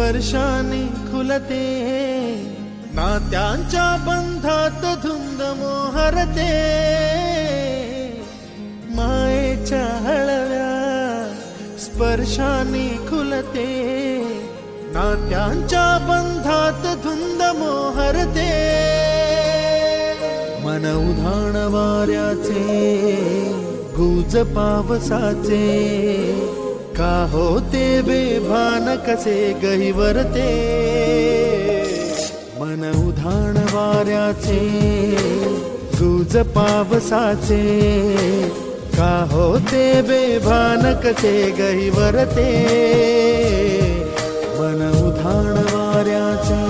स्पर्शाने खुलते, नात्यांच्या बंधात धुंद मोहरते, मायेच्या हळव्या स्पर्शाने खुलते, नात्यांच्या बंधात धुंद मोहरते, मन उधाण वाऱ्याचे गुज पावसाचे, का होते बेभान कसे गहिवरते, मन उधाण वाऱ्याचे गुज पावसाचे, का होते बेभान कसे गहिवरते, मन उधाण वाऱ्याचे.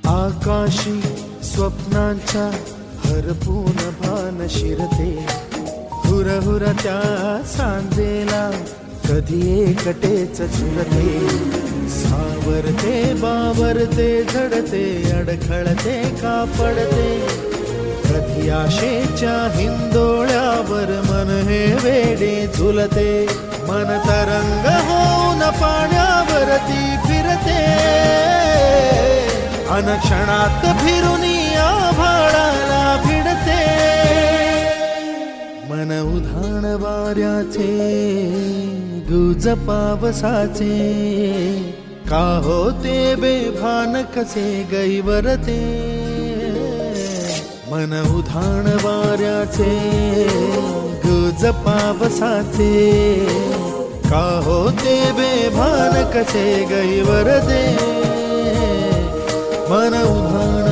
आकाशी स्वप्नांच्या हरपून भान शिरते, हुरहुर त्या सांजेला कधी एकटेच झुलते, सावरते बावरते झडते, अडखळते का पडते, कधी आशेच्या हिंदोळ्यावर मन हे वेडे झुलते, मन तरंग होऊन पाण्यावरती फिरते, अनक्षणात फिरुनी आभाळाला भिडते, मन उधाण वाऱ्याचे गुज पावसाचे, का होते बेभान कसे गहिवरते, मन उधाण वाऱ्याचे गुज पावसाचे, का होते बेभान कसे गहिवरते, मन उधाण